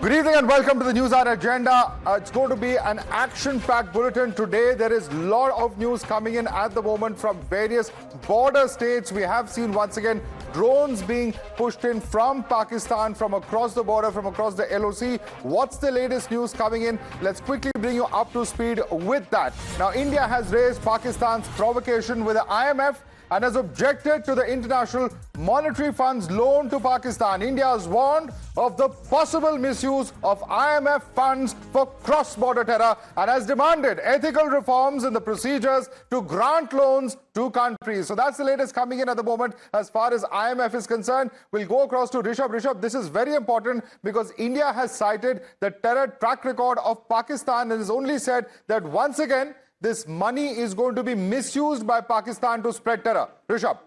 Good evening and welcome to the Newshour Agenda. It's going to be an action-packed bulletin today. There is a lot of news coming in at the moment from various border states. We have seen once again drones being pushed in from Pakistan, from across the border, from across the LOC. What's the latest news coming in? Let's quickly bring you up to speed with that. Now, India has raised Pakistan's provocation with the IMF and has objected to the International Monetary Fund's loan to Pakistan. India has warned of the possible misuse of IMF funds for cross-border terror and has demanded ethical reforms in the procedures to grant loans to countries. So that's the latest coming in at the moment as far as IMF is concerned. We'll go across to Rishabh. Rishabh, this is very important because India has cited the terror track record of Pakistan and has only said that once again, this money is going to be misused by Pakistan to spread terror. Rishabh.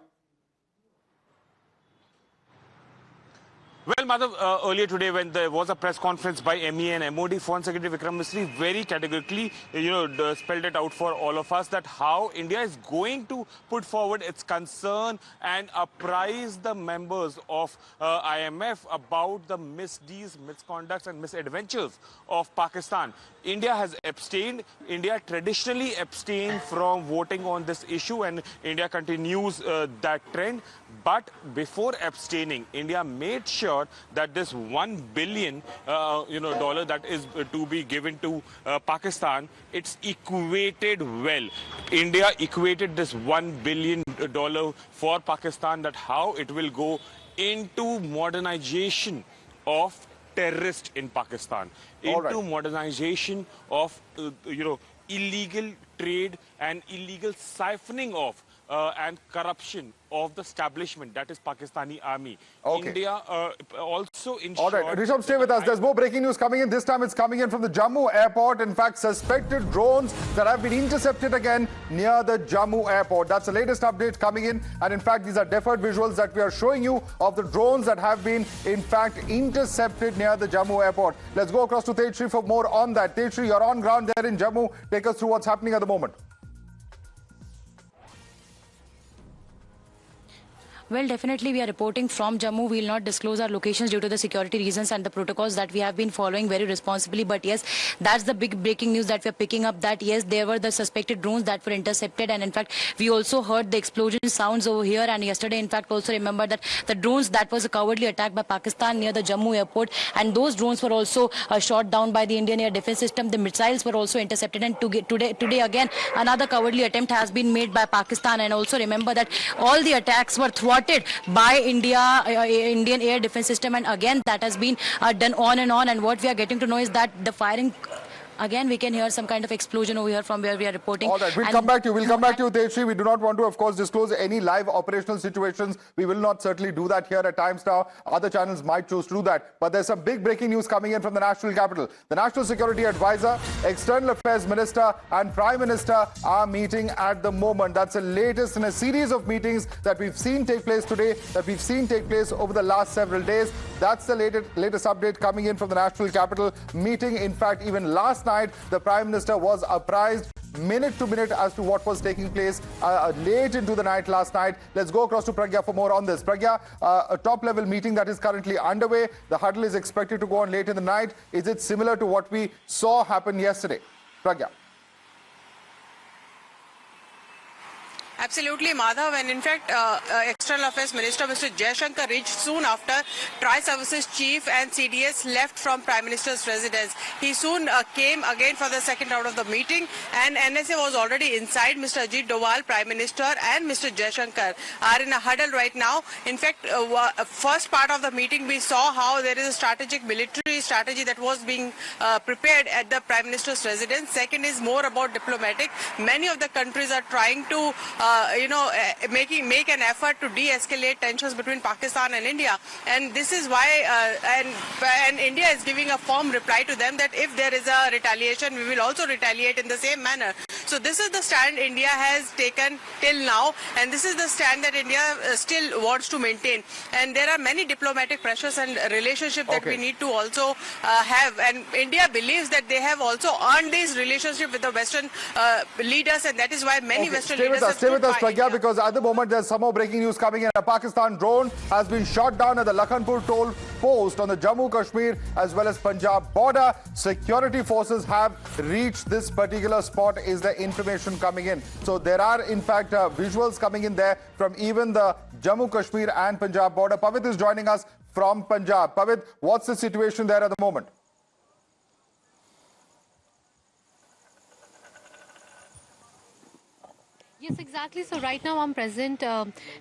Well, Madhav, earlier today when there was a press conference by MEA and MOD, Foreign Secretary Vikram Misri very categorically, spelled it out for all of us that how India is going to put forward its concern and apprise the members of IMF about the misdeeds, misconducts and misadventures of Pakistan. India has abstained. India traditionally abstained from voting on this issue and India continues that trend. But before abstaining, India made sure that this $1 billion dollar that is to be given to Pakistan, it's equated well. India equated this $1 billion for Pakistan, that how it will go into modernization of terrorists in Pakistan, into modernization of illegal trade and illegal siphoning off and corruption of the establishment, that is Pakistani army. India also ensured... All right, Rishabh, stay with us. There's more breaking news coming in. This time it's coming in from the Jammu airport. In fact, suspected drones that have been intercepted again near the Jammu airport. That's the latest update coming in. And in fact, these are deferred visuals that we are showing you of the drones that have been, in fact, intercepted near the Jammu airport. Let's go across to Retd for more on that. Retd, you're on ground there in Jammu. Take us through what's happening at the moment. Well, definitely we are reporting from Jammu. We will not disclose our locations due to the security reasons and the protocols that we have been following very responsibly. But yes, that's the big breaking news that we are picking up, that yes, there were the suspected drones that were intercepted. And in fact, we also heard the explosion sounds over here. And yesterday, in fact, also remember that the drones that was a cowardly attack by Pakistan near the Jammu airport. And those drones were also shot down by the Indian air defense system. The missiles were also intercepted. And today again, another cowardly attempt has been made by Pakistan. And also remember that all the attacks were thwarted by Indian air defense system, and again that has been done on and on. And what we are getting to know is that the firing, again we can hear some kind of explosion over here from where we are reporting. All right, we'll come back to you. We'll come back to you, Retd. We do not want to, of course, disclose any live operational situations. We will not certainly do that here at Times Now. Other channels might choose to do that. But there's some big breaking news coming in from the national capital. The National Security Advisor, External Affairs Minister and Prime Minister are meeting at the moment. That's the latest in a series of meetings that we've seen take place today, that we've seen take place over the last several days. That's the latest update coming in from the national capital meeting. In fact, even last night, the Prime Minister was apprised minute to minute as to what was taking place late into the night last night. Let's go across to Pragya for more on this. Pragya, a top-level meeting that is currently underway. The huddle is expected to go on late in the night. Is it similar to what we saw happen yesterday? Pragya. Absolutely, Madhav, and in fact, External Affairs Minister Mr. Jaishankar reached soon after Tri-Services Chief and CDS left from Prime Minister's residence. He soon came again for the second round of the meeting, and NSA was already inside. Mr. Ajay Dogra, Prime Minister, and Mr. Jaishankar are in a huddle right now. In fact, first part of the meeting, we saw how there is a strategic military strategy that was being prepared at the Prime Minister's residence. Second is more about diplomatic. Many of the countries are trying to make an effort to de-escalate tensions between Pakistan and India, and this is why and India is giving a firm reply to them that if there is a retaliation, we will also retaliate in the same manner. So this is the stand India has taken till now, and this is the stand that India still wants to maintain. And there are many diplomatic pressures and relationships that we need to also have, and India believes that they have also earned this relationship with the Western leaders, and that is why many Western leaders have stay with us, Pragya, because at the moment there's some more breaking news coming in. A Pakistan drone has been shot down at the Lakhanpur toll post on the Jammu, Kashmir as well as Punjab border. Security forces have reached this particular spot is the information coming in. So there are in fact visuals coming in there from even the Jammu, Kashmir and Punjab border. Pavit is joining us from Punjab. Pavit, what's the situation there at the moment? Yes, exactly. So right now I'm present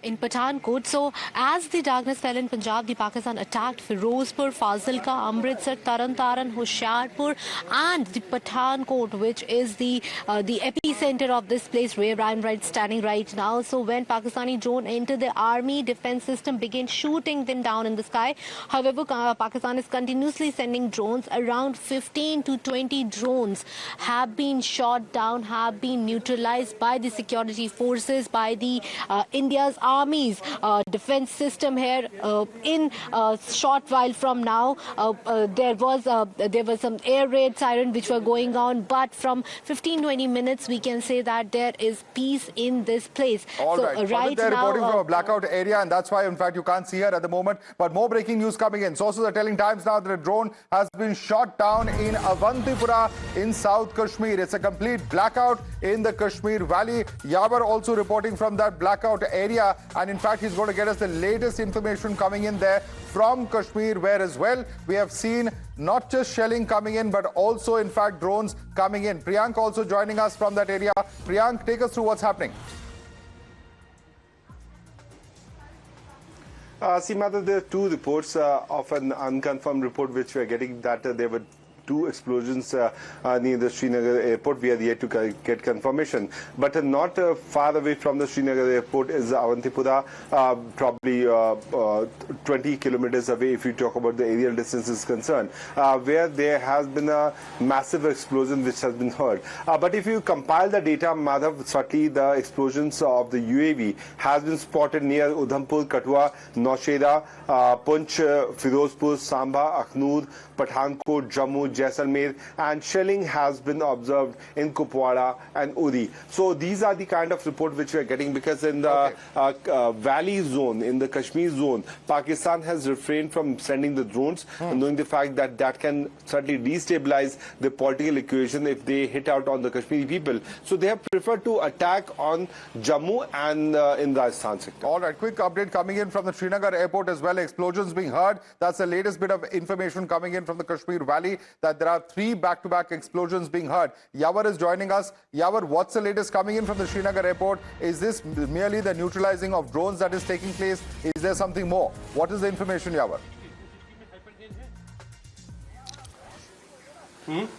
in Pathankot. So as the darkness fell in Punjab, the Pakistan attacked Ferozepur, Fazilka, Amritsar, Taran, Hoshiarpur and the Pathankot, which is the epicenter of this place where I'm standing right now. So when Pakistani drone entered the army defense system, began shooting them down in the sky. However, Pakistan is continuously sending drones. Around 15 to 20 drones have been shot down, have been neutralized by the security forces, by the India's army's defense system here. In a short while from now, there was some air raid siren which were going on, but from 15-20 minutes we can say that there is peace in this place. All so right. Right they're now, reporting from a blackout area, and that's why in fact you can't see her at the moment. But more breaking news coming in. Sources are telling Times now that a drone has been shot down in Avantipura in South Kashmir. It's a complete blackout in the Kashmir Valley. Yavar also reporting from that blackout area, and in fact he's going to get us the latest information coming in there from Kashmir, where as well we have seen not just shelling coming in but also in fact drones coming in. Priyank also joining us from that area. Priyank, take us through what's happening. Madhav, there are two reports of an unconfirmed report which we are getting that there were two explosions near the Srinagar airport. We are yet to get confirmation. But not far away from the Srinagar airport is Avantipura, probably 20 kilometers away if you talk about the aerial distance is concerned, where there has been a massive explosion which has been heard. But if you compile the data, Madhav, certainly the explosions of the UAV has been spotted near Udhampur, Kathua, Naushera, Punch, Ferozepur, Samba, Akhnur, Pathankot, Jammu, Jaisalmer, and shelling has been observed in Kupwara and Uri. So these are the kind of report which we are getting, because in the valley zone, in the Kashmir zone, Pakistan has refrained from sending the drones, knowing the fact that that can certainly destabilize the political equation if they hit out on the Kashmiri people. So they have preferred to attack on Jammu and in Rajasthan sector. All right, quick update coming in from the Srinagar airport as well. Explosions being heard. That's the latest bit of information coming in from the Kashmir Valley, that there are 3 back-to-back explosions being heard. Yavar is joining us. Yavar, what's the latest coming in from the Srinagar airport? Is this merely the neutralizing of drones that is taking place? Is there something more? What is the information, Yavar?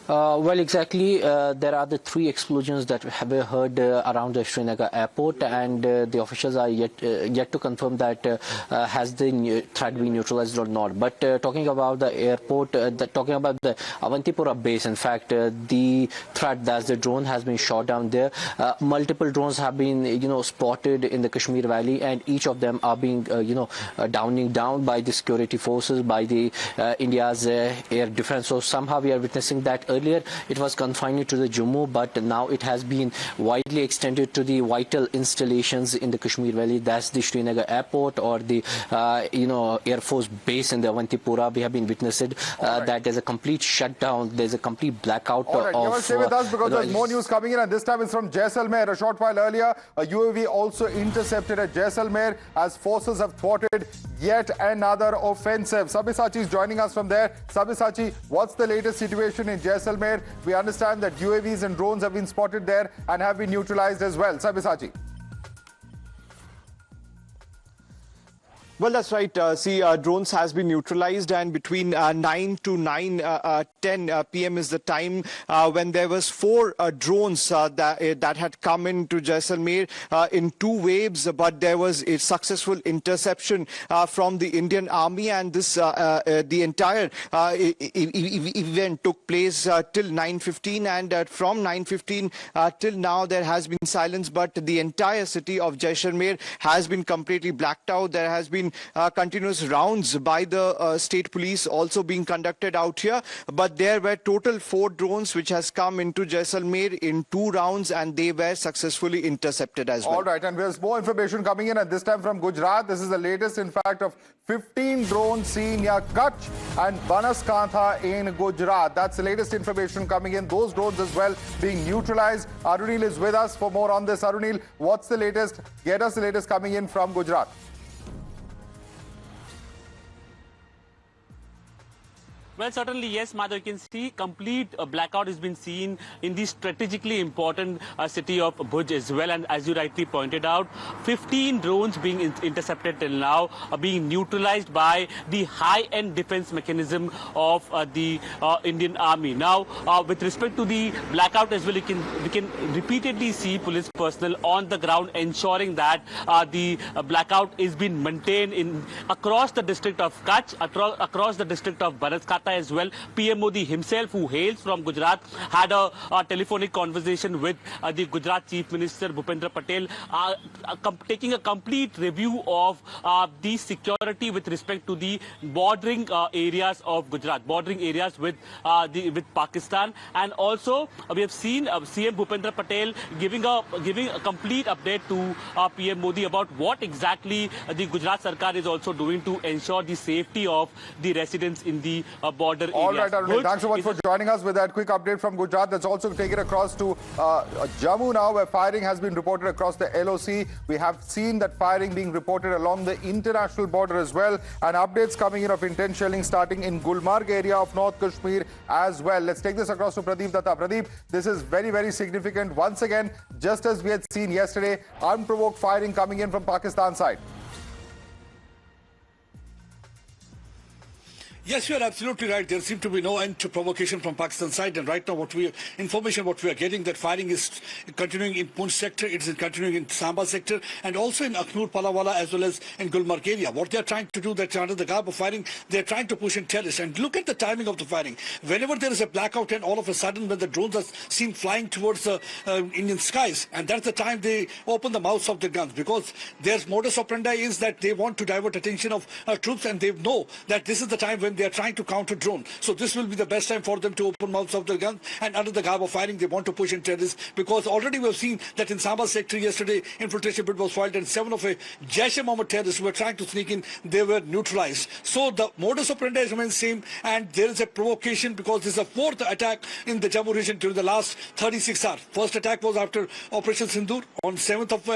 Well, exactly. There are the 3 explosions that have been heard around the Srinagar airport, and the officials are yet to confirm that has the threat been neutralized or not. But talking about the airport, talking about the Avantipura base, in fact, the threat, that's the drone, has been shot down there. Multiple drones have been, spotted in the Kashmir Valley, and each of them are being, downing down by the security forces, by the India's air defense. So somehow we are witnessing that earlier it was confined to the Jammu, but now it has been widely extended to the vital installations in the Kashmir Valley. That's the Srinagar airport or the Air Force base in the Avantipura. We have been witnessing that there's a complete shutdown, there's a complete blackout. All right, you must stay with us because there's more news coming in, and this time it's from Jaisalmer. A short while earlier, a UAV also intercepted at Jaisalmer as forces have thwarted yet another offensive. Sabyasachi is joining us from there. Sabyasachi, what's the latest situation in Jaisalmer? We understand that UAVs and drones have been spotted there and have been neutralized as well. Sabyasachi. Well, that's right. Drones has been neutralized, and between 9 to 9:10 p.m. is the time when there was 4 drones that had come into Jaisalmer in 2 waves, but there was a successful interception from the Indian Army, and this the entire event took place till 9:15, and from 9:15 till now there has been silence, but the entire city of Jaisalmer has been completely blacked out. There has been been continuous rounds by the state police also being conducted out here. But there were total 4 drones which has come into Jaisalmer in 2 rounds, and they were successfully intercepted as well. All right, and there's more information coming in, and this time from Gujarat. This is the latest, in fact, of 15 drones seen near Kutch and Banaskantha in Gujarat. That's the latest information coming in. Those drones as well being neutralized. Arunil is with us for more on this. Arunil, what's the latest? Get us the latest coming in from Gujarat. Well, certainly, yes, Madhav, you can see complete blackout has been seen in the strategically important city of Bhuj as well. And as you rightly pointed out, 15 drones being intercepted till now, being neutralized by the high-end defense mechanism of the Indian Army. Now, with respect to the blackout as well, we can repeatedly see police personnel on the ground ensuring that the blackout is being maintained across the district of Kutch, across the district of Banaskantha as well. PM Modi himself, who hails from Gujarat, had a telephonic conversation with the Gujarat Chief Minister Bhupendra Patel, taking a complete review of the security with respect to the bordering areas of Gujarat, bordering areas with Pakistan. And also we have seen CM Bhupendra Patel giving a complete update to PM Modi about what exactly the Gujarat Sarkar is also doing to ensure the safety of the residents in the border All areas. right, Arunil, thanks so much for joining us with that quick update from Gujarat. Let's also take it across to Jammu now, where firing has been reported across the LOC. We have seen that firing being reported along the international border as well, and updates coming in of intense shelling starting in Gulmarg area of North Kashmir as well. Let's take this across to Pradeep Datta. Pradeep, this is very, very significant. Once again, just as we had seen yesterday, unprovoked firing coming in from Pakistan side. Yes, you are absolutely right. There seems to be no end to provocation from Pakistan side, and right now what we are getting, that firing is continuing in Poonch sector, it is continuing in Samba sector, and also in Akhnur, Palawala, as well as in Gulmarg area. What they are trying to do, that under the garb of firing, they are trying to push in terrorists. And look at the timing of the firing. Whenever there is a blackout, and all of a sudden when the drones are seen flying towards the Indian skies, and that's the time they open the mouths of the guns, because their modus operandi is that they want to divert attention of troops, and they know that this is the time when they are trying to counter drone. So this will be the best time for them to open mouths of their guns, and under the garb of firing they want to push in terrorists, because already we have seen that in Samba sector yesterday infiltration bid was filed, and 7 of a Jaish-e-Mohammed terrorists who were trying to sneak in, they were neutralized. So the modus operandi remains same, and there is a provocation because this is a 4th attack in the Jammu region during the last 36 hours. First attack was after Operation Sindoor on 7th of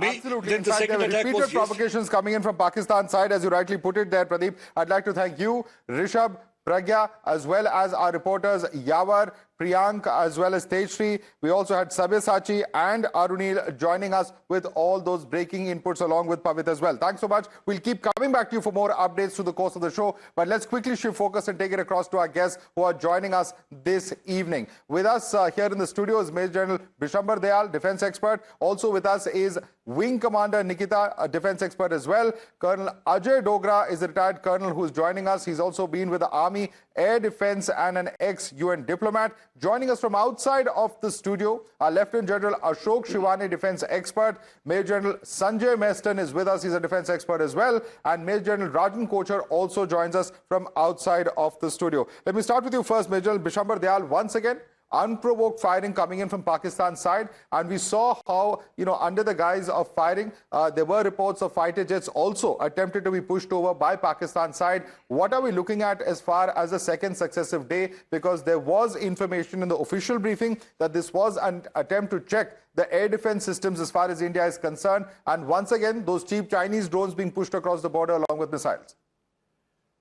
May. Absolutely. Then In the fact, second there were attack repeated was provocations coming in from Pakistan side, as you rightly put it there, Pradeep. I'd like to thank you, Rishabh, Pragya, as well as our reporters Yavar, Priyank, as well as Tejshri. We also had Sabyasachi and Arunil joining us with all those breaking inputs, along with Pavit as well. Thanks so much. We'll keep coming back to you for more updates through the course of the show, but let's quickly shift focus and take it across to our guests who are joining us this evening. With us here in the studio is Maj Gen Bishamber Dayal, defense expert. Also with us is Wing Commander Nikita, a defense expert as well. Colonel Ajay Dogra is a retired colonel who is joining us. He's also been with the Army, Air Defense, and an ex-UN diplomat. Joining us from outside of the studio, our Lieutenant General Ashok Shivani, defense expert. Major General Sanjay Meston is with us. He's a defense expert as well. And Major General Rajan Kochar also joins us from outside of the studio. Let me start with you first, Major General Bishamber Dayal. Once again, unprovoked firing coming in from Pakistan side, and we saw how, under the guise of firing, there were reports of fighter jets also attempted to be pushed over by Pakistan side. What are we looking at as far as the second successive day? Because there was information in the official briefing that this was an attempt to check the air defense systems as far as India is concerned, and once again those cheap Chinese drones being pushed across the border along with missiles.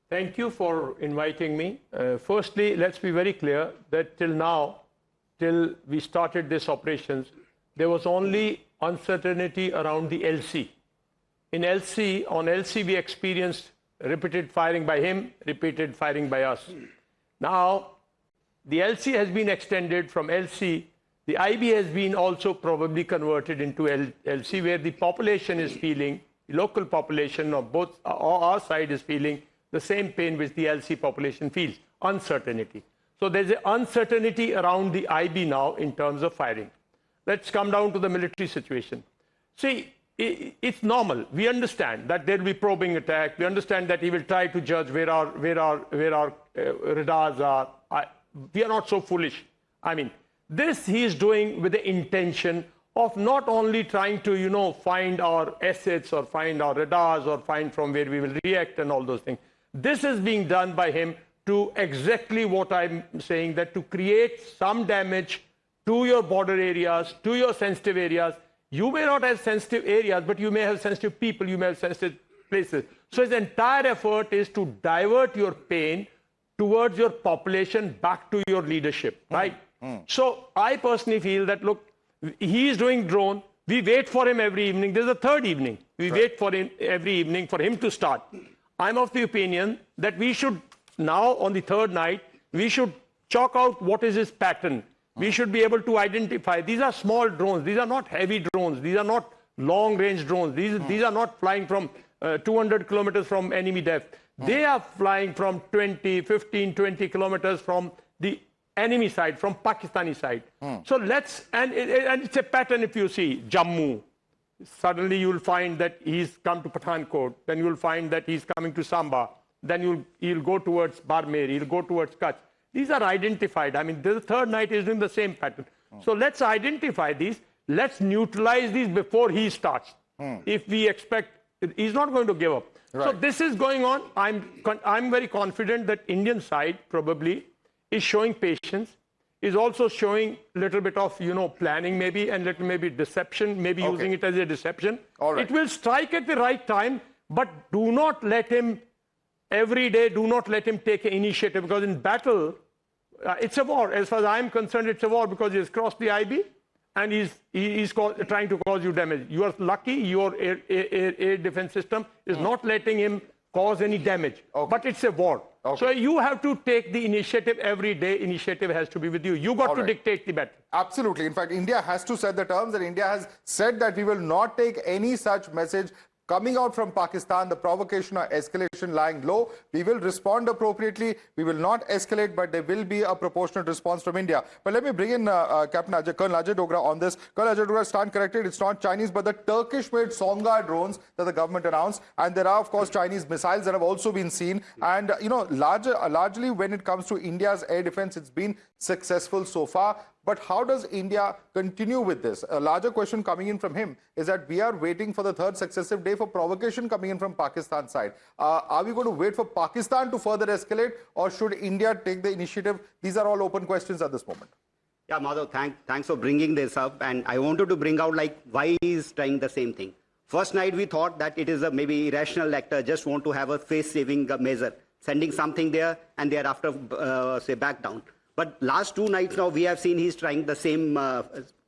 Thank you for inviting me. Firstly, let's be very clear that till we started these operations, there was only uncertainty around the LC. On LC, we experienced repeated firing by him, repeated firing by us. Now, the LC has been extended from LC. The IB has been also probably converted into LC, where the population is feeling, the local population of both our side is feeling the same pain which the LC population feels, uncertainty. So there's an uncertainty around the IB now in terms of firing. Let's come down to the military situation. See, it's normal. We understand that there will be probing attack. We understand that he will try to judge where our radars are. We are not so foolish. I mean, this he is doing with the intention of not only trying to, find our assets or find our radars or find from where we will react and all those things. This is being done by him to exactly what I'm saying, that to create some damage to your border areas, to your sensitive areas. You may not have sensitive areas, but you may have sensitive people, you may have sensitive places. So his entire effort is to divert your pain towards your population back to your leadership, right? So I personally feel that, look, he is doing drone. We wait for him every evening. There's a third evening. We wait for him every evening for him to start. I'm of the opinion that we should now, on the third night, we should chalk out what is his pattern. We should be able to identify. These are small drones. These are not heavy drones. These are not long-range drones. These are not flying from 200 kilometers from enemy depth. They are flying from 20, 15, 20 kilometers from the enemy side, from Pakistani side. So and it's a pattern. If you see Jammu, suddenly you'll find that he's come to Pathankot, then you'll find that he's coming to Samba, then he'll go towards Barmer, he'll go towards Kutch. These are identified. I mean, the third night is doing the same pattern. So let's identify these. Let's neutralize these before he starts. If we expect, he's not going to give up. Right. So this is going on. I'm very confident that Indian side probably is showing patience, is also showing a little bit of, planning maybe, and little maybe deception, maybe using it as a deception. All right. It will strike at the right time, but do not let him, every day, do not let him take an initiative, because in battle, it's a war. As far as I'm concerned, it's a war, because he's crossed the IB and he's trying to cause you damage. You are lucky your air defense system is not letting him cause any damage. But it's a war. So you have to take the initiative every day. Initiative has to be with you. You got to dictate the battle. Absolutely. In fact, India has to set the terms, and India has said that we will not take any such message coming out from Pakistan, the provocation or escalation lying low. We will respond appropriately. We will not escalate, but there will be a proportionate response from India. But let me bring in Captain Colonel Ajay Dogra on this. Colonel Ajay Dogra, stand corrected. It's not Chinese, but the Turkish-made Songa drones that the government announced. And there are, of course, Chinese missiles that have also been seen. And, largely when it comes to India's air defense, it's been successful so far. But how does India continue with this? A larger question coming in from him is that we are waiting for the third successive day for provocation coming in from Pakistan side. Are we going to wait for Pakistan to further escalate, or should India take the initiative? These are all open questions at this moment. Yeah, Madhav, thanks for bringing this up. And I wanted to bring out why he's trying the same thing. First night we thought that it is a maybe irrational actor, just want to have a face-saving measure, sending something there and thereafter say back down. But last two nights now, we have seen he's trying the same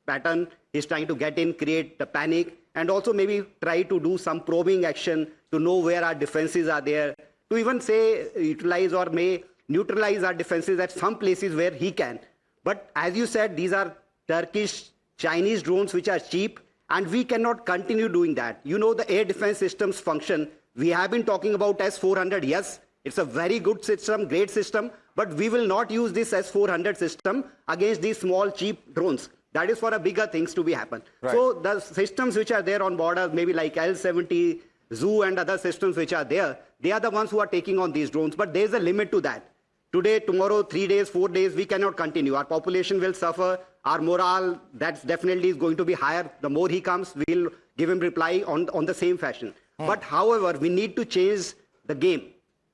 pattern. He's trying to get in, create the panic, and also maybe try to do some probing action to know where our defenses are there, to even say utilize or may neutralize our defenses at some places where he can. But as you said, these are Turkish, Chinese drones which are cheap, and we cannot continue doing that. The air defense systems function. We have been talking about S-400, yes. It's a very good system, great system, but we will not use this S-400 system against these small, cheap drones. That is for a bigger things to be happen. Right. So the systems which are there on borders, maybe like L-70, Zoo and other systems which are there, they are the ones who are taking on these drones. But there is a limit to that. Today, tomorrow, 3 days, 4 days, we cannot continue. Our population will suffer. Our morale, that's definitely is going to be higher. The more he comes, we'll give him reply on the same fashion. But however, we need to change the game.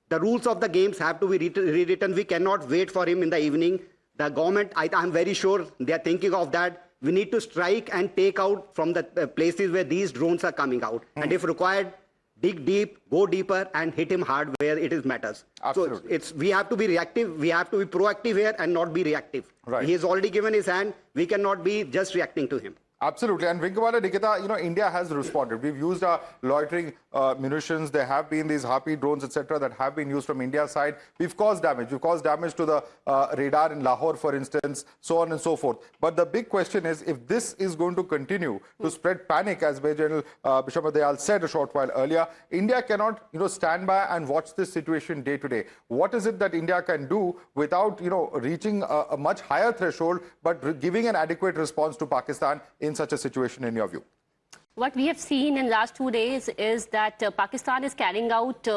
The rules of the games have to be rewritten. We cannot wait for him in the evening. The government, I'm very sure they are thinking of that. We need to strike and take out from the places where these drones are coming out. And if required, dig deep, go deeper, and hit him hard where it matters. Absolutely. So we have to be reactive. We have to be proactive here and not be reactive. Right. He has already given his hand. We cannot be just reacting to him. Absolutely. And Vinkamala, Nikita, India has responded. We've used our loitering munitions. There have been these Harpy drones, etc., that have been used from India's side. We've caused damage. We've caused damage to the radar in Lahore, for instance, so on and so forth. But the big question is, if this is going to continue to spread panic, as Maj Gen Bishamber Dayal said a short while earlier, India cannot, stand by and watch this situation day to day. What is it that India can do without, reaching a much higher threshold, but giving an adequate response to Pakistan in such a situation, in your view? what we have seen in last 2 days is that Pakistan is carrying out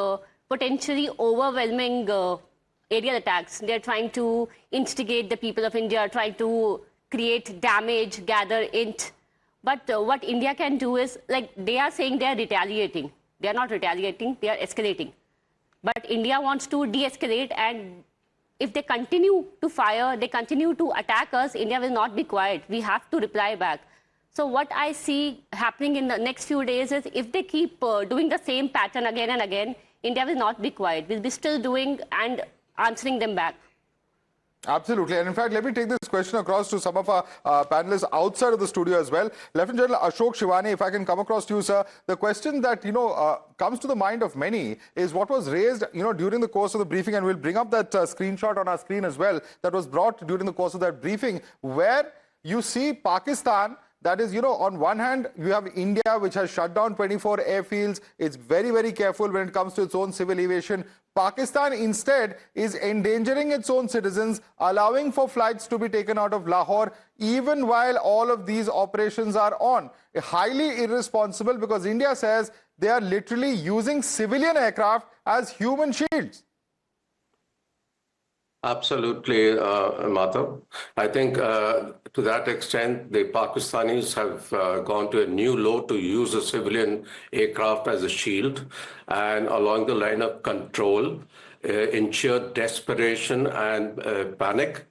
potentially overwhelming aerial attacks. They're trying to instigate the people of India, try to create damage, gather int. But what India can do is, like, they are saying they are retaliating. They are not retaliating, they are escalating. But India wants to de-escalate, and if they continue to fire, they continue to attack us, India will not be quiet. We have to reply back. So what I see happening in the next few days is, if they keep doing the same pattern again and again, India will not be quiet. We'll be still doing and answering them back. Absolutely. And in fact, let me take this question across to some of our panelists outside of the studio as well. Lieutenant General Ashok Shivani, if I can come across to you, sir. The question that, comes to the mind of many is what was raised, during the course of the briefing, and we'll bring up that screenshot on our screen as well, that was brought during the course of that briefing, where you see Pakistan. That is, on one hand, you have India, which has shut down 24 airfields. It's very, very careful when it comes to its own civil aviation. Pakistan, instead, is endangering its own citizens, allowing for flights to be taken out of Lahore, even while all of these operations are on. Highly irresponsible, because India says they are literally using civilian aircraft as human shields. Absolutely, Madhav. I think to that extent, the Pakistanis have gone to a new low to use a civilian aircraft as a shield, and along the line of control, in sheer desperation and panic,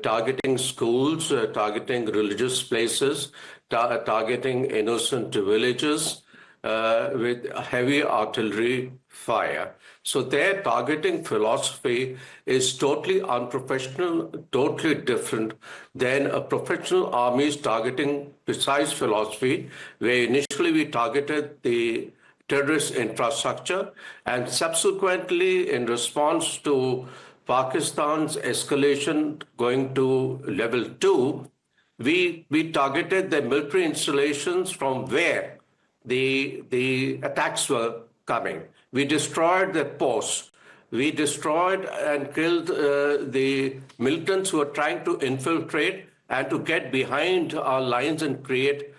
targeting schools, targeting religious places, targeting innocent villages with heavy artillery fire. So their targeting philosophy is totally unprofessional, totally different than a professional army's targeting precise philosophy, where initially we targeted the terrorist infrastructure, and subsequently, in response to Pakistan's escalation going to level 2, we targeted the military installations from where the attacks were coming. We destroyed the posts. We destroyed and killed the militants who were trying to infiltrate and to get behind our lines and create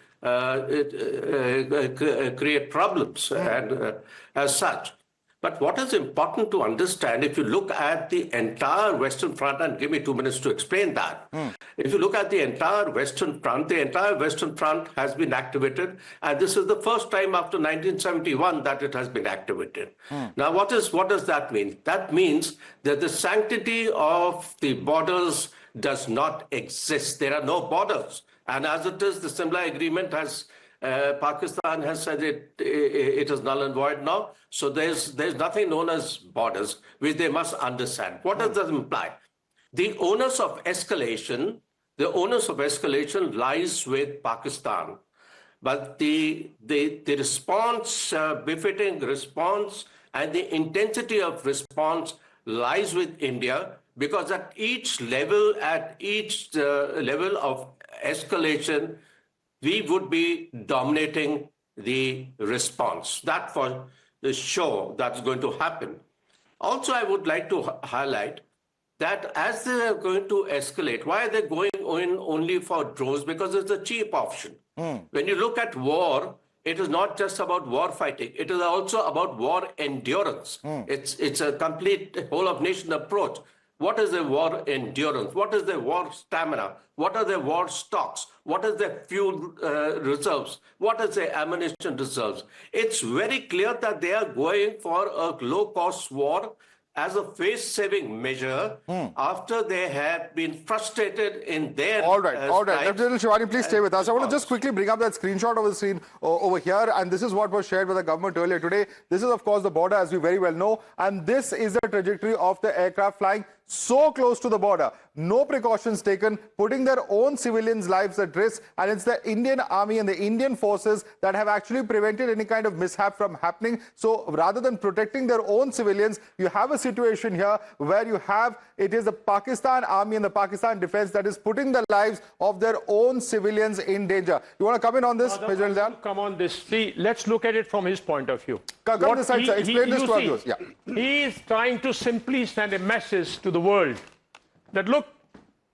problems and as such. But what is important to understand, if you look at the entire Western Front, and give me 2 minutes to explain that. If you look at the entire Western Front has been activated, and this is the first time after 1971 that it has been activated. Now, what does that mean? That means that the sanctity of the borders does not exist. There are no borders. And as it is, the Simla Agreement has Pakistan has said it is null and void now. So there's nothing known as borders, which they must understand. What does that imply? The onus of escalation lies with Pakistan. But the response, befitting response, and the intensity of response lies with India, because at each level of escalation, we would be dominating the response. That for the show that's going to happen. Also, I would like to highlight that as they are going to escalate, why are they going in only for drones? Because it's a cheap option. When you look at war, it is not just about war fighting. It is also about war endurance. It's a complete whole of nation approach. What is the war endurance? What is the war stamina? What are the war stocks? What is the fuel reserves? What is the ammunition reserves? It's very clear that they are going for a low-cost war as a face-saving measure after they have been frustrated in their All right. Lieutenant Shivani, please stay with us. I want to just quickly bring up that screenshot of the screen over here, and this is what was shared with the government earlier today. This is, of course, the border, as we very well know, and this is the trajectory of the aircraft flying so close to the border. No precautions taken, putting their own civilians' lives at risk, and it's the Indian Army and the Indian forces that have actually prevented any kind of mishap from happening. So rather than protecting their own civilians, you have a situation here where it is the Pakistan Army and the Pakistan Defense that is putting the lives of their own civilians in danger. You want to come in on this, Maj Gen Dayal? Come on this. See, let's look at it from his point of view. Come this side, sir. Explain this to our viewers. Yeah. He is trying to simply send a message to the world that, look,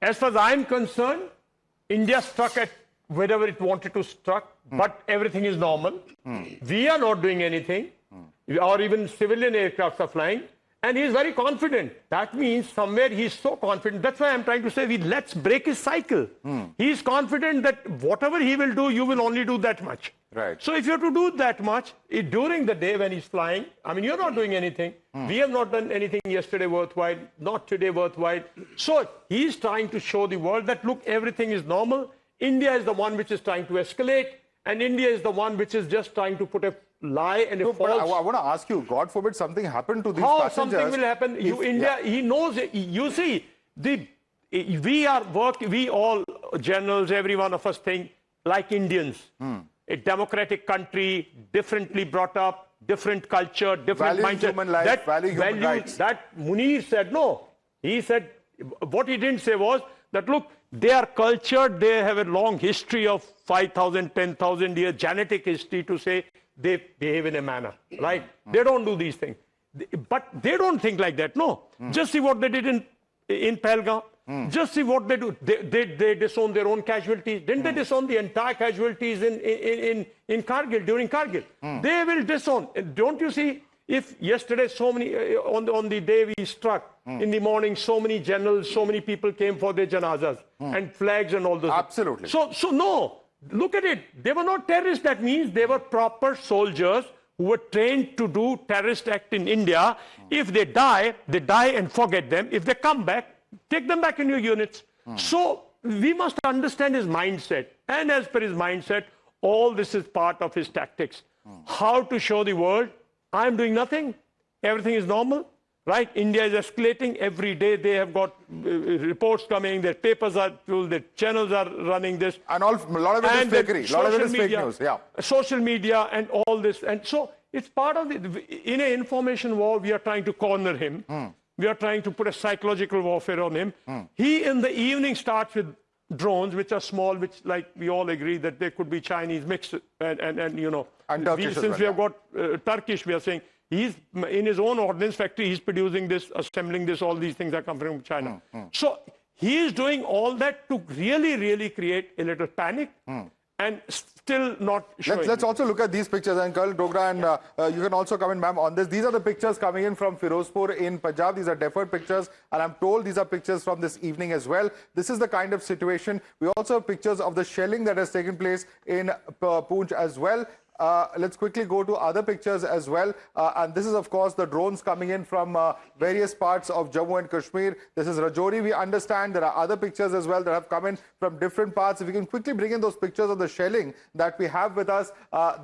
as far as I'm concerned, India struck at wherever it wanted to struck, but everything is normal. We are not doing anything, or even civilian aircrafts are flying, and he is very confident. That means somewhere he is so confident. That's why I'm trying to say, let's break his cycle. He is confident that whatever he will do, you will only do that much. Right. So if you have to do that much during the day when he's flying, I mean, you're not doing anything. We have not done anything yesterday worthwhile, not today worthwhile. So he's trying to show the world that, look, everything is normal. India is the one which is trying to escalate, and India is the one which is just trying to put a lie and a false. I want to ask you, God forbid something happened to these passengers. Something will happen? India, he knows it. You see, we all generals, every one of us think like Indians. A democratic country, differently brought up, different culture, different mindset. Human life, value human rights. That Munir said no. He said, what he didn't say was that, look, they are cultured, they have a long history of 5,000, 10,000 years, genetic history to say they behave in a manner, right? They don't do these things. But they don't think like that, no. Just see what they did in Pahalgam. Just see what they do. They disown their own casualties. Didn't they disown the entire casualties in Kargil, during Kargil? They will disown. Don't you see, if yesterday so many, on the day we struck, in the morning, so many generals, so many people came for their janazas and flags and all those. Absolutely. So no, look at it. They were not terrorists. That means they were proper soldiers who were trained to do terrorist act in India. If they die and forget them. If they come back, take them back in your units. So we must understand his mindset. And as per his mindset, all this is part of his tactics. How to show the world, I'm doing nothing. Everything is normal, right? India is escalating. Every day they have got reports coming, their papers are full, their channels are running this. And a lot of it is fakery. A lot of it is fake news, yeah. Social media and all this. And so it's part of in an information war, we are trying to corner him. We are trying to put a psychological warfare on him. He in the evening starts with drones, which are small, which, like we all agree that they could be Chinese mixed and you know. And Turkish since we have got Turkish, we are saying he's in his own ordnance factory, he's producing this, assembling this, all these things are coming from China. So he is doing all that to really create a little panic. And still not showing. Let's also look at these pictures. And Col Dogra, and you can also comment, ma'am, on this. These are the pictures coming in from Ferozepur in Punjab. These are deferred pictures. And I'm told these are pictures from this evening as well. This is the kind of situation. We also have pictures of the shelling that has taken place in Poonch as well. Let's quickly go to other pictures as well. And this is, of course, the drones coming in from various parts of Jammu and Kashmir. This is Rajouri, we understand. There are other pictures as well that have come in from different parts. If you can quickly bring in those pictures of the shelling that we have with us.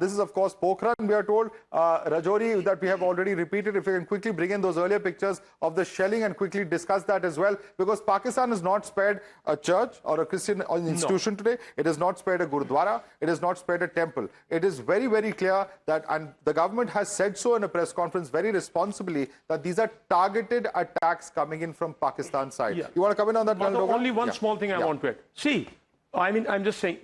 This is, of course, Pokhran, we are told. Rajouri, that we have already repeated. If you can quickly bring in those earlier pictures of the shelling and quickly discuss that as well. Because Pakistan has not spared a church or a Christian institution today. It has not spared a Gurudwara. It has not spared a temple. It is very clear that, and the government has said so in a press conference very responsibly, that these are targeted attacks coming in from Pakistan's side. You want to come in on that? Only one small thing I want to add. See, I mean, I'm just saying,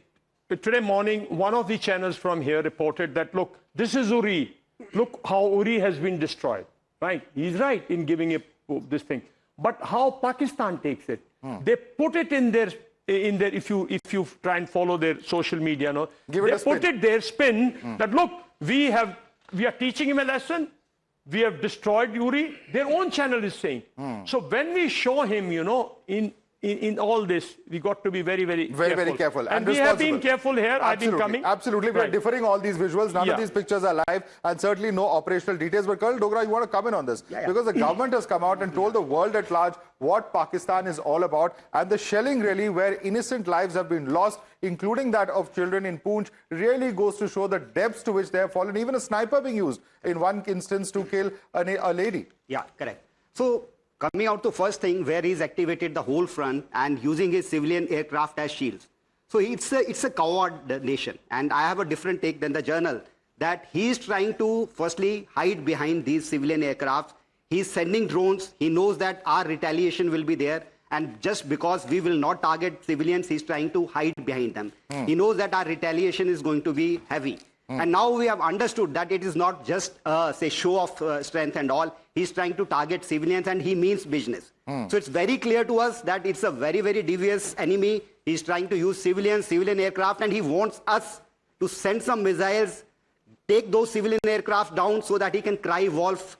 today morning, one of the channels from here reported that, look, this is Uri. Look how Uri has been destroyed, right? He's right in giving this thing. But how Pakistan takes it, they put it in their if you try and follow their social media, no, they put it their spin that, look, we are teaching him a lesson. We have destroyed Uri. Their own channel is saying. So when we show him, you know, in all this, we got to be very careful. And we have been careful here. I've been coming. Absolutely. We are differing all these visuals. None of these pictures are live, and certainly no operational details. But Col Dogra, you want to come in on this? Because the government has come out and told the world at large what Pakistan is all about. And the shelling really, where innocent lives have been lost, including that of children in Poonch, really goes to show the depths to which they have fallen. Even a sniper being used in one instance to kill a lady. Yeah, correct. So coming out to first thing where he's activated the whole front and using his civilian aircraft as shields. So it's a coward nation. And I have a different take than the journal, that he's trying to firstly hide behind these civilian aircrafts. He's sending drones. He knows that our retaliation will be there. And just because we will not target civilians, he's trying to hide behind them. He knows that our retaliation is going to be heavy. And now we have understood that it is not just say show of strength and all. He's trying to target civilians and he means business. So it's very clear to us that it's a very devious enemy. He's trying to use civilian aircraft, and he wants us to send some missiles, take those civilian aircraft down so that he can cry wolf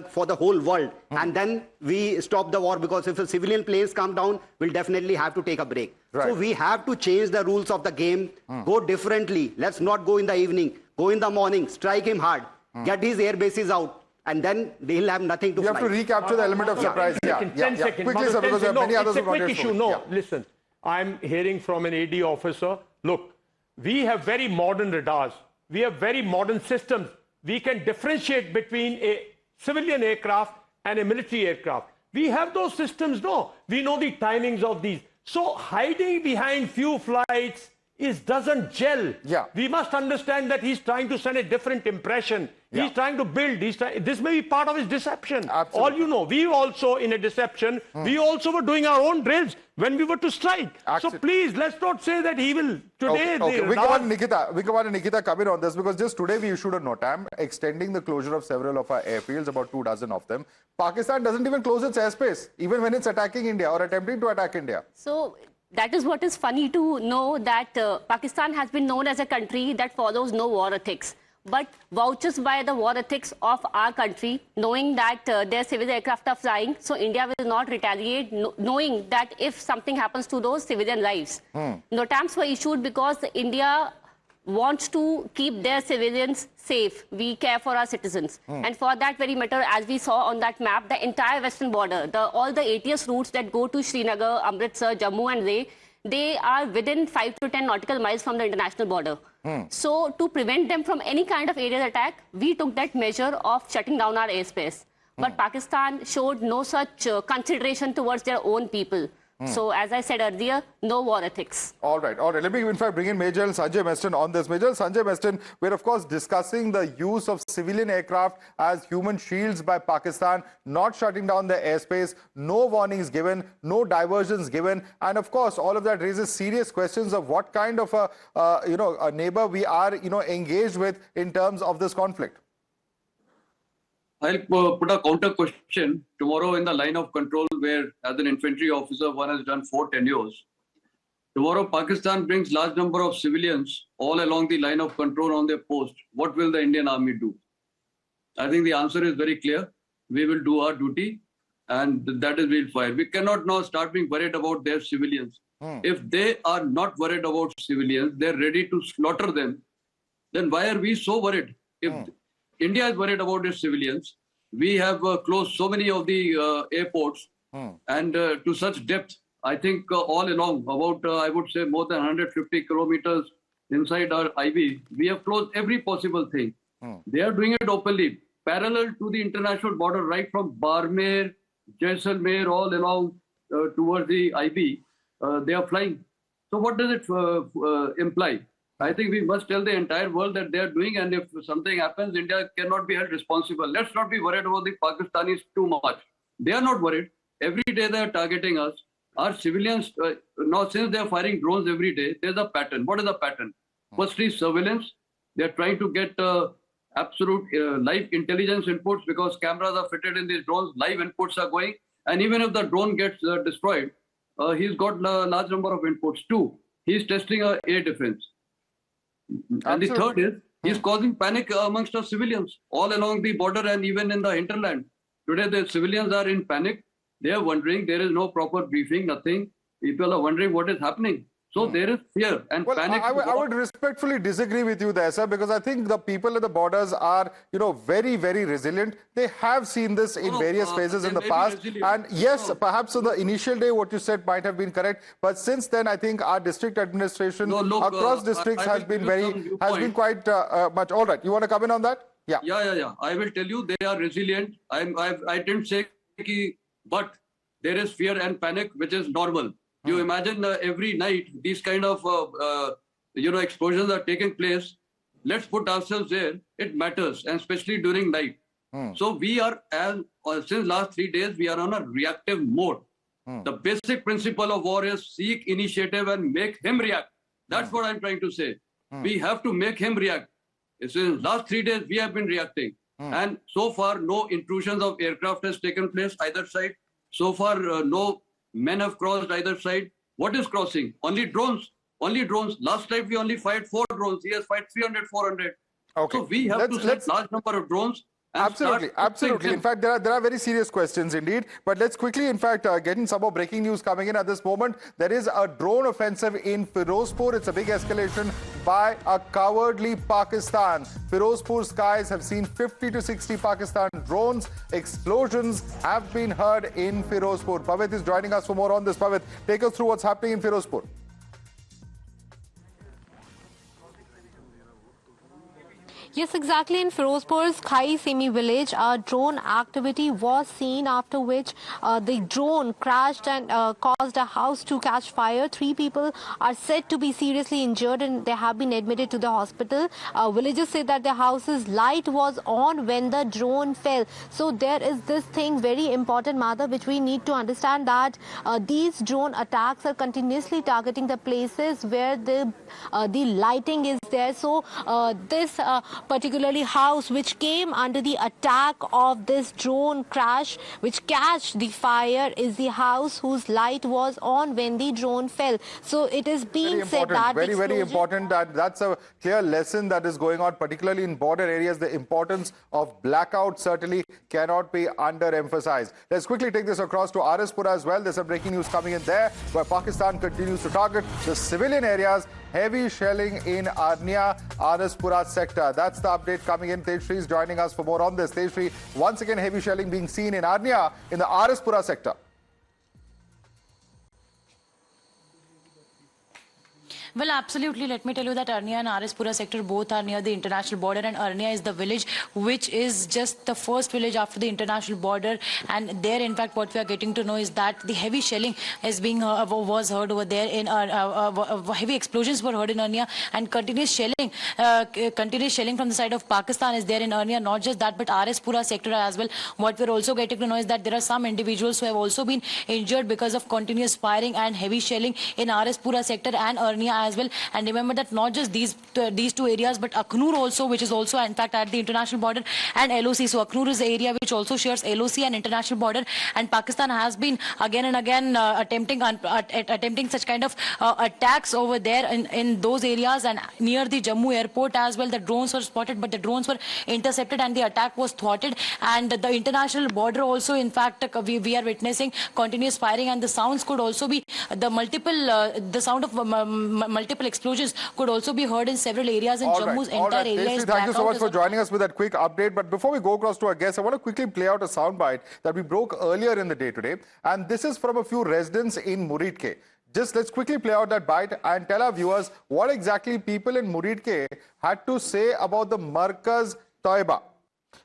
for the whole world. And then we stop the war, because if the civilian planes come down, we'll definitely have to take a break. Right. So we have to change the rules of the game, go differently. Let's not go in the evening, go in the morning, strike him hard, get his air bases out, and then they'll have nothing to You fly. have to recapture the element of surprise. 10 seconds. Quickly, sir, because there are many others who It's a want quick to issue. No, listen. I'm hearing from an AD officer, look, we have very modern radars. We have very modern systems. We can differentiate between a civilian aircraft and a military aircraft. We have those systems, no. We know the timings of these. So hiding behind few flights doesn't gel. We must understand that he's trying to send a different impression. He's trying to build. This may be part of his deception. All you know, we also in a deception, we also were doing our own drills when we were to strike. So please, let's not say that he will today. We can Nikita come in on this, because just today we issued a notam extending the closure of several of our airfields, about 24 of them. Pakistan doesn't even close its airspace, even when it's attacking India or attempting to attack India. So that is what is funny to know, that Pakistan has been known as a country that follows no war ethics, but vouches by the war ethics of our country, knowing that their civil aircraft are flying, so India will not retaliate, knowing that if something happens to those civilian lives. Notams were issued because India wants to keep their civilians safe. We care for our citizens. And for that very matter, as we saw on that map, the entire western border, all the ATS routes that go to Srinagar, Amritsar, Jammu and Leh, they are within 5 to 10 nautical miles from the international border. So to prevent them from any kind of aerial attack, we took that measure of shutting down our airspace. But Pakistan showed no such consideration towards their own people. So, as I said earlier, no war ethics. All right. Let me, in fact, bring in Major Sanjay Meston on this. Major Sanjay Meston, we're, of course, discussing the use of civilian aircraft as human shields by Pakistan, not shutting down their airspace, no warnings given, no diversions given. And, of course, all of that raises serious questions of what kind of a neighbor we are, engaged with in terms of this conflict. I'll put a counter question. Tomorrow in the line of control, where as an infantry officer one has done 4 tenures, tomorrow Pakistan brings large number of civilians all along the line of control on their post. What will the Indian army do? I think the answer is very clear. We will do our duty, and that is we'll fire. We cannot now start being worried about their civilians. If they are not worried about civilians, they're ready to slaughter them, then why are we so worried? If India is worried about its civilians, we have closed so many of the airports, and to such depth, I think all along, about I would say more than 150 kilometers inside our IB, we have closed every possible thing. They are doing it openly, parallel to the international border, right from Barmer, Jaisalmer, all along towards the IB. They are flying. So what does it imply? I think we must tell the entire world that they are doing, and if something happens, India cannot be held responsible. Let's not be worried about the Pakistanis too much. They are not worried. Every day they are targeting us. Our civilians, now since they are firing drones every day, there's a pattern. What is the pattern? Firstly, surveillance. They are trying to get absolute live intelligence inputs, because cameras are fitted in these drones. Live inputs are going. And even if the drone gets destroyed, he's got a large number of inputs too. He's testing air defense. And the third is, he's causing panic amongst our civilians all along the border and even in the hinterland. Today, the civilians are in panic. They are wondering, there is no proper briefing, nothing. People are wondering what is happening. So there is fear and panic. I would respectfully disagree with you there, sir, because I think the people at the borders are, very, very resilient. They have seen this in various phases in the past. And yes, perhaps on the initial day, what you said might have been correct. But since then, I think our district administration across districts has been quite much. All right. You want to come in on that? Yeah. Yeah. I will tell you, they are resilient. I didn't say, but there is fear and panic, which is normal. You imagine every night these kind of explosions are taking place. Let's put ourselves there. It matters, and especially during night. So we are, since last 3 days, we are on a reactive mode. The basic principle of war is seek initiative and make him react. That's what I'm trying to say. We have to make him react. Since last 3 days, we have been reacting. And so far, no intrusions of aircraft has taken place either side. So far, no men have crossed either side. What is crossing? Only drones. Only drones. Last time we only fired 4 drones. He has fired 300, 400. Okay. So we have to set large number of drones. Absolutely, absolutely. In fact, there are very serious questions indeed. But let's quickly, in fact, get in some more breaking news coming in at this moment. There is a drone offensive in Ferozepur. It's a big escalation by a cowardly Pakistan. Ferozepur skies have seen 50 to 60 Pakistan drones. Explosions have been heard in Ferozepur. Pavit is joining us for more on this. Pavit, take us through what's happening in Ferozepur. Yes, exactly. In Ferozepur's Khai Semi village, drone activity was seen, after which the drone crashed and caused a house to catch fire. 3 people are said to be seriously injured and they have been admitted to the hospital. Villagers say that the house's light was on when the drone fell. So there is this thing very important, Madhav, which we need to understand, that these drone attacks are continuously targeting the places where the lighting is there. So this particularly house which came under the attack of this drone crash, which catched the fire, is the house whose light was on when the drone fell. So it is being said that very important, that's a clear lesson that is going on, particularly in border areas. The importance of blackout certainly cannot be underemphasized. Let's quickly take this across to Arispura as well. There's some breaking news coming in there, where Pakistan continues to target the civilian areas. Heavy shelling in Arnia, Arispura sector. That's the update coming in. Tejshri is joining us for more on this. Tejshri, once again, heavy shelling being seen in Arnia in the Arispura sector. Well, absolutely. Let me tell you that Arnia and Arispura sector both are near the international border, and Arnia is the village which is just the first village after the international border. And there, in fact, what we are getting to know is that the heavy shelling is being was heard over there. In heavy explosions were heard in Arnia, and continuous shelling from the side of Pakistan is there in Arnia. Not just that, but Arispura sector as well. What we're also getting to know is that there are some individuals who have also been injured because of continuous firing and heavy shelling in Arispura sector and Arnia as well. And remember that not just these 2 areas, but Akhnur also, which is also in fact at the international border, and LOC. So Akhnur is the area which also shares LOC and international border, and Pakistan has been again and again attempting such kind of attacks over there in those areas, and near the Jammu airport as well. The drones were spotted, but the drones were intercepted and the attack was thwarted. And the international border also, in fact, we are witnessing continuous firing, and the sounds could also be the sound of multiple explosions could also be heard in several areas in Jammu's entire area. Thank you so much for joining us with that quick update. But before we go across to our guests, I want to quickly play out a soundbite that we broke earlier in the day today. And this is from a few residents in Retd. Just let's quickly play out that bite and tell our viewers what exactly people in Retd had to say about the Markaz Toiba.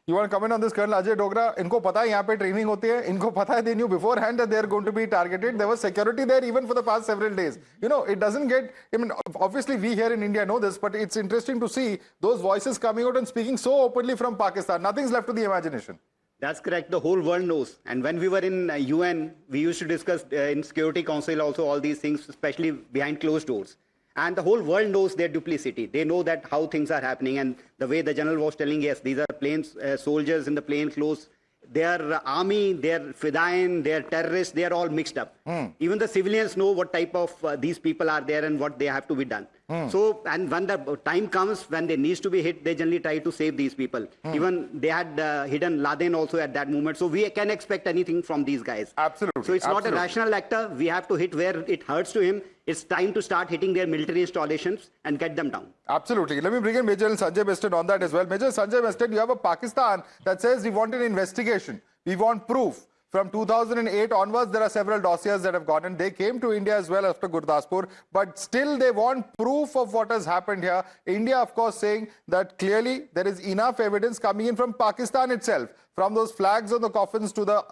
You want to comment on this, Colonel Ajay Dogra? इनको पता है यहाँ पे training होती है. इनको पता है they knew beforehand that they are going to be targeted. There was security there even for the past several days. You know, it doesn't get. I mean, obviously we here in India know this, but it's interesting to see those voices coming out and speaking so openly from Pakistan. Nothing's left to the imagination. That's correct. The whole world knows. And when we were in UN, we used to discuss in Security Council also all these things, especially behind closed doors. And the whole world knows their duplicity. They know that how things are happening. And the way the general was telling, yes, these are planes, soldiers in the plain clothes. Their army, their Fidain, their terrorists, they are all mixed up. Even the civilians know what type of these people are there and what they have to be done. So, and when the time comes when they need to be hit, they generally try to save these people. Even they had hidden Laden also at that moment. So we can expect anything from these guys. Absolutely. So it's not a rational actor. We have to hit where it hurts to him. It's time to start hitting their military installations and get them down. Absolutely. Let me bring in Major Sanjay Bested on that as well. Major Sanjay Bested, you have a Pakistan that says we want an investigation. We want proof. From 2008 onwards, there are several dossiers that have gone in. They came to India as well after Gurdaspur, but still they want proof of what has happened here. India, of course, saying that clearly there is enough evidence coming in from Pakistan itself, from those flags on the coffins to the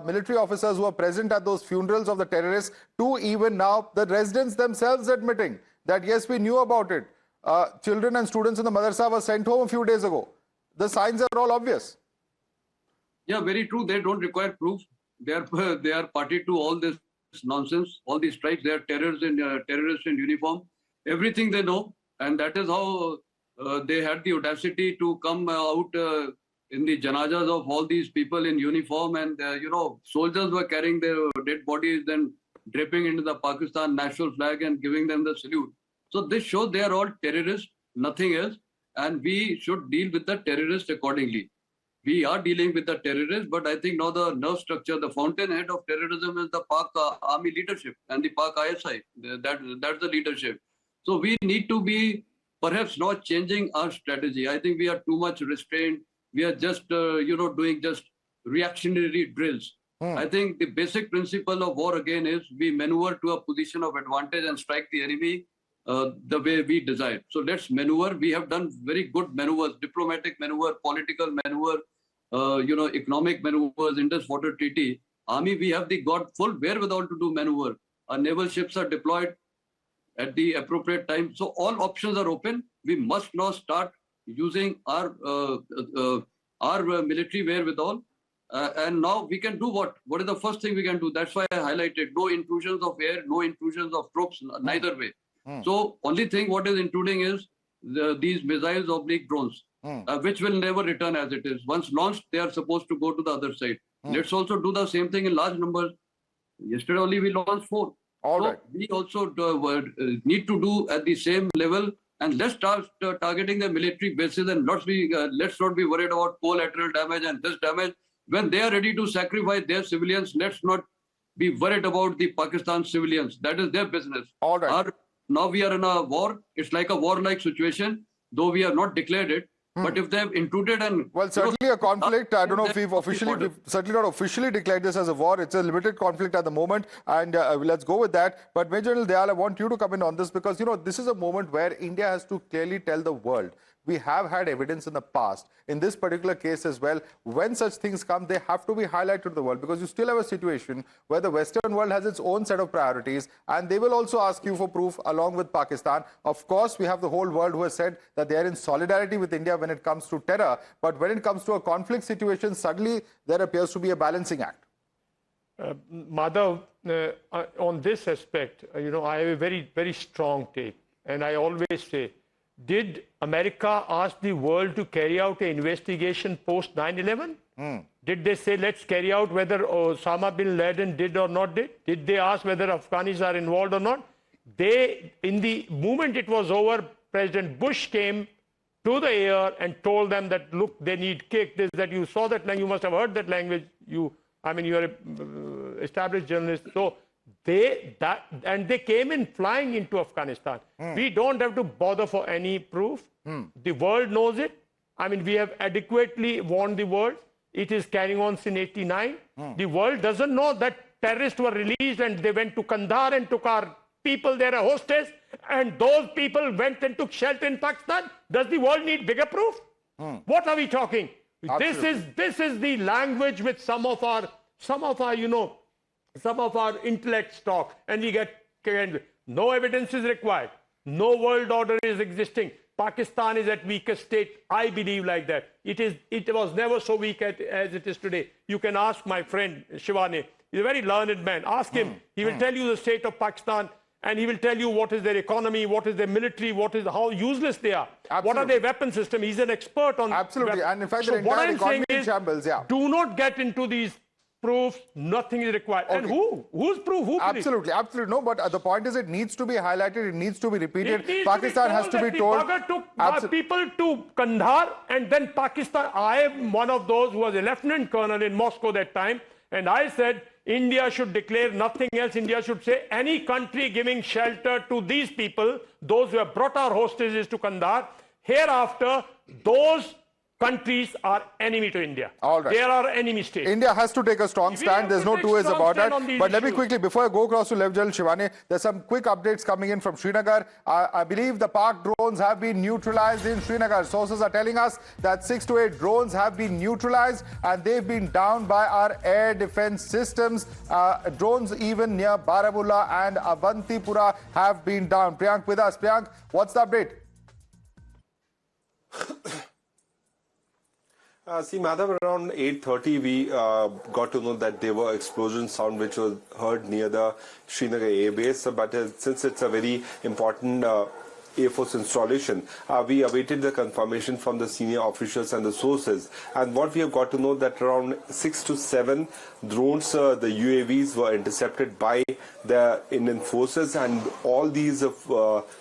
military officers who are present at those funerals of the terrorists, to even now the residents themselves admitting that, yes, we knew about it. Children and students in the madrasa were sent home a few days ago. The signs are all obvious. Yeah, very true. They don't require proof. They are party to all this nonsense, all these strikes. They are terrorists in uniform. Everything they know, and that is how they had the audacity to come out in the janazas of all these people in uniform. And soldiers were carrying their dead bodies. Then draping into the Pakistan national flag and giving them the salute. So this shows they are all terrorists, nothing else, and we should deal with the terrorists accordingly. We are dealing with the terrorists, but I think now the nerve structure, the fountainhead of terrorism is the Pak army leadership and the Pak ISI. That's the leadership. So we need to be perhaps not changing our strategy. I think we are too much restrained. We are just, doing just reactionary drills. I think the basic principle of war again is we maneuver to a position of advantage and strike the enemy the way we desire. So let's maneuver. We have done very good maneuvers, diplomatic maneuver, political maneuver, economic maneuvers in this water treaty. Army, we have got full wherewithal to do maneuver. Our naval ships are deployed at the appropriate time. So all options are open. We must now start using our military wherewithal. And now we can do what? What is the first thing we can do? That's why I highlighted no intrusions of air, no intrusions of troops, neither way. So only thing what is intruding is these missiles / drones, which will never return as it is. Once launched, they are supposed to go to the other side. Let's also do the same thing in large numbers. Yesterday only we launched 4. We also need to do at the same level, and let's start targeting the military bases, and let's not be worried about collateral damage and this damage. When they are ready to sacrifice their civilians, let's not be worried about the Pakistan civilians. That is their business. Now we are in a war. It's like a warlike situation, though we have not declared it. But if they have intruded and... Well, certainly a conflict. I don't know if we've certainly not officially declared this as a war. It's a limited conflict at the moment, and let's go with that. But Major General Dayal, I want you to come in on this because, this is a moment where India has to clearly tell the world. We have had evidence in the past, in this particular case as well. When such things come, they have to be highlighted to the world because you still have a situation where the Western world has its own set of priorities and they will also ask you for proof along with Pakistan. Of course, we have the whole world who has said that they are in solidarity with India when it comes to terror. But when it comes to a conflict situation, suddenly there appears to be a balancing act. Madhav, on this aspect, I have a very, very strong take. And I always say, did America ask the world to carry out an investigation post 9/11? Did they say, let's carry out whether Osama bin Laden did or not did? Did they ask whether Afghans are involved or not? In the moment it was over, President Bush came to the air and told them that, look, they need kick. That you saw that language, you must have heard that language. You are an established journalist. So they came in flying into Afghanistan. We don't have to bother for any proof. The world knows it. We have adequately warned the world. It is carrying on since '89. The world doesn't know that terrorists were released and they went to Kandahar and took our people there, a hostess, and those people went and took shelter in Pakistan. Does the world need bigger proof? What are we talking? This is the language which some of our intellects talk, and we get no evidence is required. No world order is existing. Pakistan is at weakest state. I believe like that. It was never so weak as it is today. You can ask my friend Shivani. He's a very learned man. Ask him. He will tell you the state of Pakistan, and he will tell you what is their economy, what is their military, how useless they are. What are their weapon system. He's an expert on Absolutely. And in fact, so the entire economy in shambles. Do not get into these proofs. Nothing is required. And whose proof? Absolutely. No, but the point is it needs to be highlighted. It needs to be repeated. Pakistan has to be told. Took people to Kandahar, and then Pakistan. I am one of those who was a lieutenant colonel in Moscow that time, and I said India should declare nothing else. India should say any country giving shelter to these people, those who have brought our hostages to Kandahar, hereafter those countries are enemy to India. All right. They are our enemy state. India has to take a strong stand. There's no two ways about that. But let me quickly, before I go across to Lieutenant Shivani, there's some quick updates coming in from Srinagar. I believe the Pak drones have been neutralized in Srinagar. Sources are telling us that 6 to 8 drones have been neutralized and they've been downed by our air defense systems. Drones even near Baramulla and Avantipura have been downed. Priyank with us. Priyank, what's the update? See, Madhav, around 8:30, we got to know that there were explosion sound which was heard near the Srinagar Air Base. But since it's a very important Air Force installation. We awaited the confirmation from the senior officials and the sources. And what we have got to know that around 6 to 7 drones, the UAVs were intercepted by the Indian forces, and all these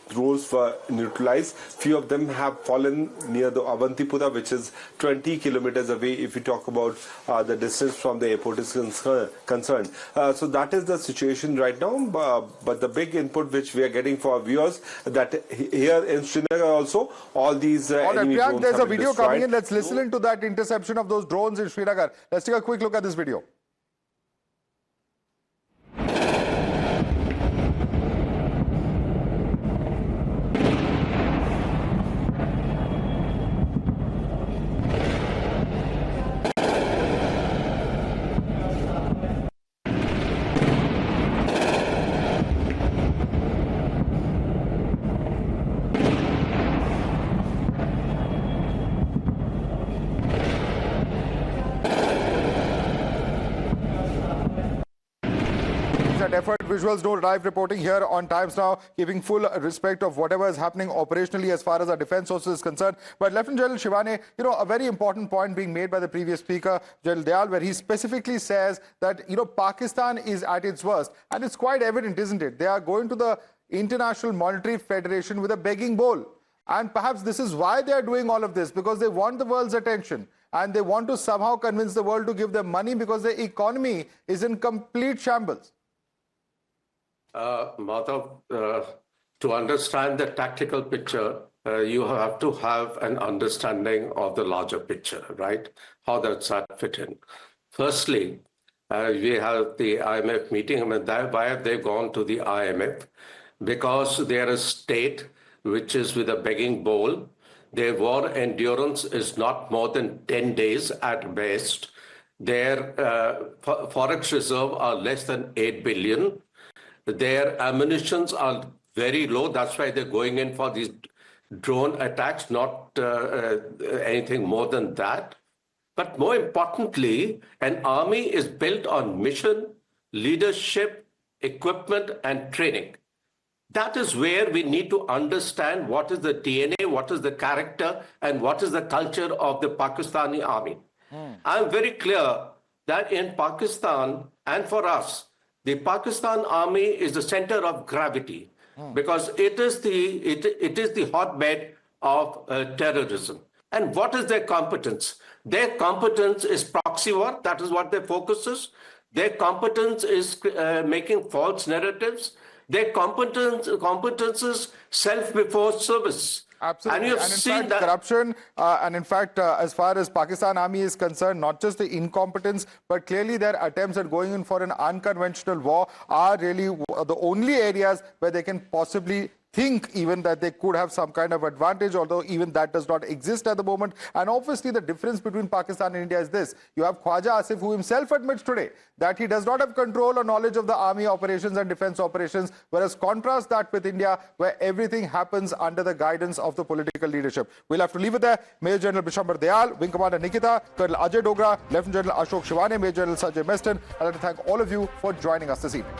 drones were neutralized. Few of them have fallen near the Avantipura, which is 20 kilometers away if we talk about the distance from the airport is concerned. So that is the situation right now. But the big input which we are getting for our viewers that here in Srinagar also all these enemy drones there's a have been video destroyed. coming in. Let's listen into that interception of those drones in Srinagar. Let's take a quick look at this video. Effort visuals, no live reporting here on Times Now, giving full respect of whatever is happening operationally as far as our defense sources is concerned. But Lieutenant General Shivane, a very important point being made by the previous speaker, General Dayal, where he specifically says that, Pakistan is at its worst. And it's quite evident, isn't it? They are going to the International Monetary Federation with a begging bowl. And perhaps this is why they are doing all of this, because they want the world's attention. And they want to somehow convince the world to give them money because their economy is in complete shambles. Madhav, to understand the tactical picture, you have to have an understanding of the larger picture, right? How does that fit in? Firstly, we have the IMF meeting. Why have they gone to the IMF? Because they are a state which is with a begging bowl. Their war endurance is not more than 10 days at best. Their forex reserve are less than 8 billion. Their ammunitions are very low. That's why they're going in for these drone attacks, not anything more than that. But more importantly, an army is built on mission, leadership, equipment, and training. That is where we need to understand what is the DNA, what is the character, and what is the culture of the Pakistani army. I'm very clear that in Pakistan and for us, the Pakistan army is the center of gravity because it is the hotbed of terrorism. And what is their competence? Their competence is proxy war. That is what their focus is. Their competence is making false narratives. Their competence is self before service. Absolutely. And in fact, corruption, and in fact, as far as Pakistan army is concerned, not just the incompetence, but clearly their attempts at going in for an unconventional war are really the only areas where they can possibly think even that they could have some kind of advantage, although even that does not exist at the moment. And obviously the difference between Pakistan and India is this. You have Khwaja Asif, who himself admits today that he does not have control or knowledge of the army operations and defense operations, whereas contrast that with India, where everything happens under the guidance of the political leadership. We'll have to leave it there. Major General Bishamber Dayal, Wing Commander Nikita, Colonel Ajay Dogra, Lieutenant General Ashok Shivane, Major General Sanjay Meston. I'd like to thank all of you for joining us this evening.